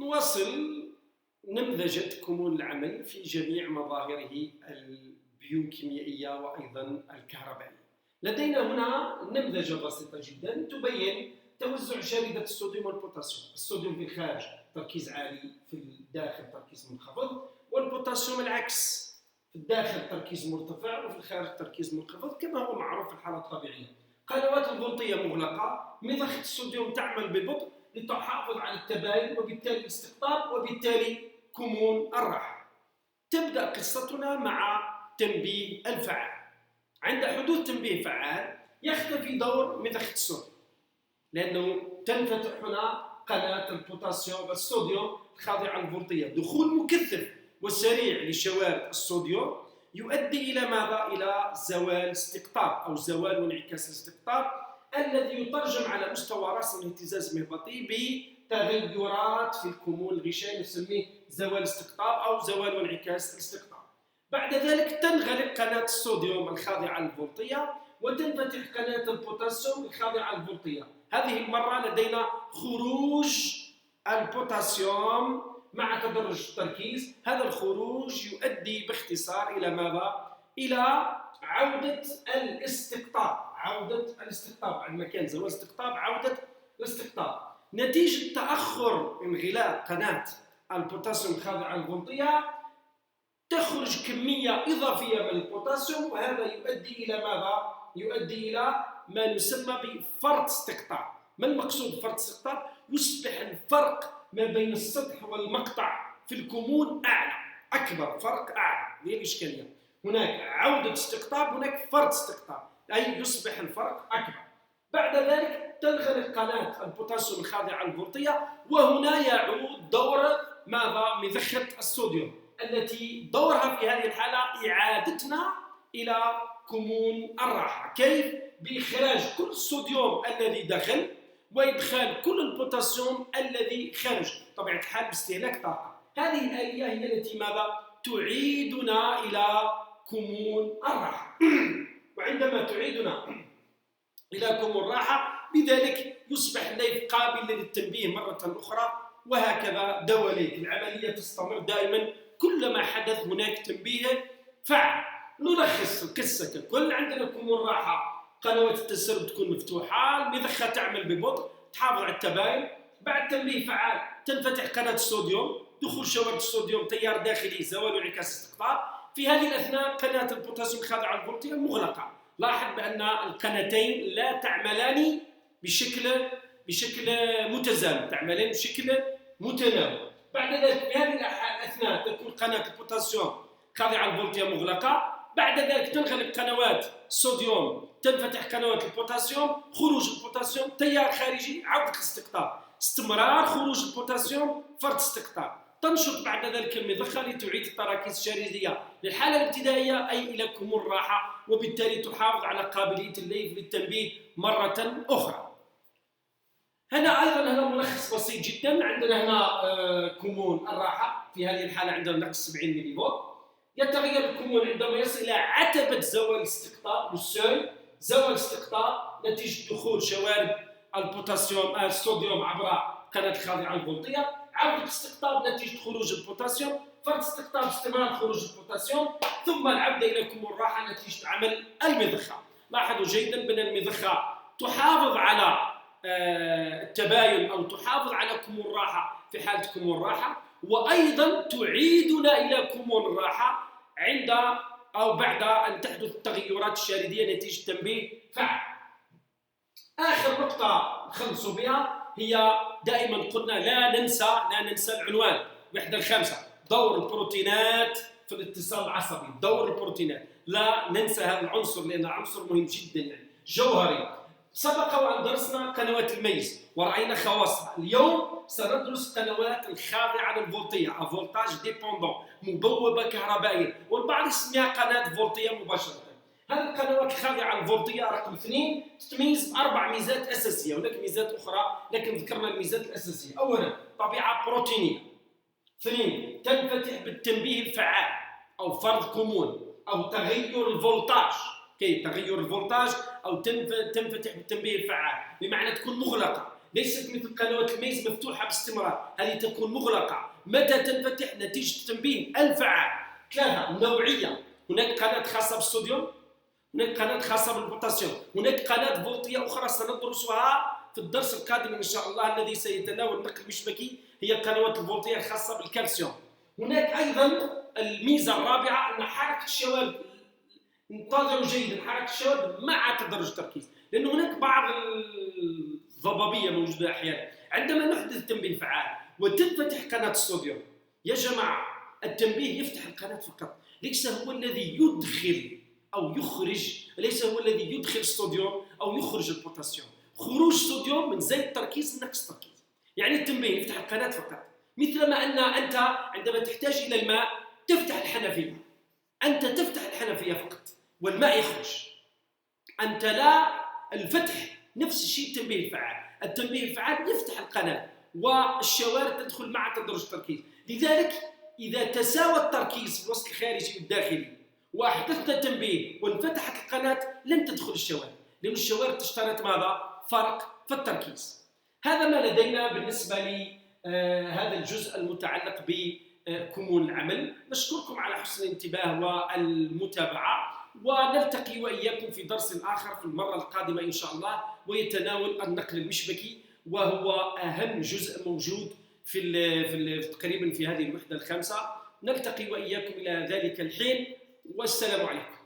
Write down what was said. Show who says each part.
Speaker 1: نواصل نمذجة كمون العمل في جميع مظاهره البيوكيميائية وأيضا الكهربائية. لدينا هنا نمذجة بسيطة جدا تبين توزع شاردة الصوديوم والبوتاسيوم. الصوديوم في الخارج تركيز عالي، في الداخل تركيز منخفض، والبوتاسيوم العكس، في الداخل تركيز مرتفع وفي الخارج تركيز منخفض كما هو معروف في الحالة الطبيعية. قنوات الفولتية مغلقة، مضخة الصوديوم تعمل ببطء لتحافظ على التباين وبالتالي الاستقطاب وبالتالي كمون الراحة. تبدأ قصتنا مع تنبيه الفعال. عند حدوث تنبيه فعال يختفي دور مضخة الصوديوم، لأنه تنفتح هنا قناة البوتاسيوم الصوديوم الخاضعة للفولتية. دخول مكثف وسريع لشوارد الصوديوم يؤدي إلى ماذا؟ إلى زوال استقطاب أو زوال وانعكاس الاستقطاب، الذي يترجم على مستوى رأس الاهتزاز المهبطي بتغيرات في الكمون الغشائي نسميه زوال استقطاب أو زوال وانعكاس الاستقطاب. بعد ذلك تنغلق قناة الصوديوم الخاضعة للفولتية وتنفتح قناة البوتاسيوم الخاضعة للفولتية. هذه المرة لدينا خروج البوتاسيوم مع تدرج التركيز. هذا الخروج يؤدي باختصار إلى ماذا؟ إلى عودة الاستقطاب. عندما كان زوال استقطاب عودة الاستقطاب نتيجة تأخر انغلاق قناة البوتاسيوم الخاضعة للفولتية. تخرج كمية إضافية من البوتاسيوم وهذا يؤدي إلى ماذا؟ يؤدي إلى ما يسمى بفرط استقطاب. ما المقصود بفرط استقطاب؟ يصبح الفرق ما بين السطح والمقطع في الكمون أعلى، أكبر فرق أعلى. هي الإشكالية، هناك عودة استقطاب، هناك فرط استقطاب، أي يصبح الفرق أكبر. بعد ذلك تنغلق قناة البوتاسيوم الخاضعة للفولتية وهنا يعود دور ماذا؟ مضخة الصوديوم التي دورها في هذه الحالة إعادتنا إلى كمون الراحة. كيف؟ بإخراج كل الصوديوم الذي دخل وإدخال كل البوتاسيوم الذي خرج، طبيعة الحال باستهلاك طاقة. هذه الآلية هي التي ماذا؟ تعيدنا إلى كمون الراحة. وعندما تعيدنا إلى كمون الراحة بذلك يصبح الليل قابل للتنبيه مرة أخرى، وهكذا دواليك. العملية تستمر دائما، كلما حدث هناك تنبيه فعال. نلخص القصة ككل. عندنا كمون الراحة قنوات التسرب تكون مفتوحة، المضخة تعمل ببطء تحافظ على التباين. بعد تنبيه فعال تنفتح قناة الصوديوم، دخول شوارد الصوديوم، تيار داخلي، زوال وانعكاس استقطاب. في هذه الأثناء قناة البوتاسيوم الخاضعة للفولتية مغلقة. لاحظ بأن القناتين لا تعملان بشكل متزامن، تعملان بشكل متناوب. بعد ذلك في هذه الأثناء تكون قناة البوتاسيوم خاضعة للفولتية مغلقة. بعد ذلك تنغلق قنوات الصوديوم، تنفتح قنوات البوتاسيوم، خروج البوتاسيوم، تيار خارجي، عودة الاستقطاب، استمرار خروج البوتاسيوم، فرط استقطاب. تنشط بعد ذلك المضخة لتعيد التراكيز الشاردية للحالة الابتدائية أي إلى كمون الراحة، وبالتالي تحافظ على قابلية الليل للتنبيه مرة أخرى. هنا أيضا ملخص بسيط جدا. عندنا هنا كمون الراحة، في هذه الحالة عندنا نقص 70 ملي فولت. يتغير الكمون عندما يصل إلى عتبة زوال الاستقطاب، السوي زوال الاستقطاب نتيجة دخول شوارد الصوديوم عبر قناة الخاضعة للفولتية. عودة الاستقطاب نتيجة خروج البوتاسيوم، فرط استقطاب، استمرار خروج البوتاسيوم، ثم العودة إلى كمون الراحة نتيجة عمل المضخة. لاحظوا جيدا بأن المضخة تحافظ على التباين أو تحافظ على كمون الراحة في حالة كمون الراحة، وأيضا تعيدنا إلى كمون الراحة عند أو بعد أن تحدث التغيرات الشاردية نتيجة تنبيه فعال. آخر نقطة نخلص بها هي دائما قلنا لا ننسى العنوان وحدة الخامسة، دور البروتينات في الاتصال العصبي. دور البروتينات لا ننسى هذا العنصر لأنه عنصر مهم جدا، يعني جوهري. سبق وأن درسنا قنوات الميز ورأينا خواصها. اليوم سندرس قنوات الخاضعة للفولتية، فولتاج ديبوندون، مبوبة كهربائية، والبعض يسميها قناة فولتية مباشرة. هذه القنوات الخاضعة للفولتية رقم 2 تتميز بأربع ميزات أساسية، هناك ميزات أخرى لكن ذكرنا الميزات الأساسية. أولا طبيعة بروتينية. 2 تنفتح بالتنبيه الفعال أو فرض كمون أو تغير الفولتاج. تغير الفولتاج أو تنفتح بالتنبيه الفعال بمعنى تكون مغلقة ليست مثل قنوات الميز مفتوحة باستمرار، هذه تكون مغلقة. متى تنفتح؟ نتيجة التنبيه الفعال. 3. نوعية، هناك قناة خاصة بالصوديوم، هناك قناة خاصة بالبوتاسيوم، هناك قناة فولتية أخرى سندرسها في الدرس القادم إن شاء الله الذي سيتناول النقل المشبكي، هي القنوات الفولتية الخاصة بالكالسيوم. هناك أيضا الميزة الرابعة أن حركة الشوارد، انتظروا جيدا، حركة الشوارد مع تدرج التركيز، لأن هناك بعض الضبابية موجودة أحيانا عندما نحدث تنبيه فعال وتنفتح قناة الصوديوم. يا جماعة التنبيه يفتح القناة فقط، ليس هو الذي يدخل أو يخرج، ليس هو الذي يدخل الصوديوم أو يخرج البوتاسيوم. خروج الصوديوم من زيد التركيز نقص التركيز، يعني التنبيه يفتح القناة فقط. مثلما أن أنت عندما تحتاج إلى الماء تفتح الحنفية، أنت تفتح الحنفية فقط والماء يخرج، أنت لا الفتح. نفس الشيء التنبيه الفعال، التنبيه الفعال يفتح القناة والشوارد تدخل مع تدرج التركيز. لذلك إذا تساوى التركيز في الوسط الخارجي والداخلي وأحدثنا تنبيه وانفتحت القناة لن تدخل الشوارد، لأن الشوارد تشترط ماذا؟ فرق في التركيز. هذا ما لدينا بالنسبة لهذا الجزء المتعلق بكمون العمل. نشكركم على حسن الانتباه والمتابعة، ونلتقي وإياكم في درس آخر في المرة القادمة إن شاء الله، ويتناول النقل المشبكي، وهو أهم جزء موجود تقريبا في هذه الوحدة الخامسة. نلتقي وإياكم إلى ذلك الحين، والسلام عليكم.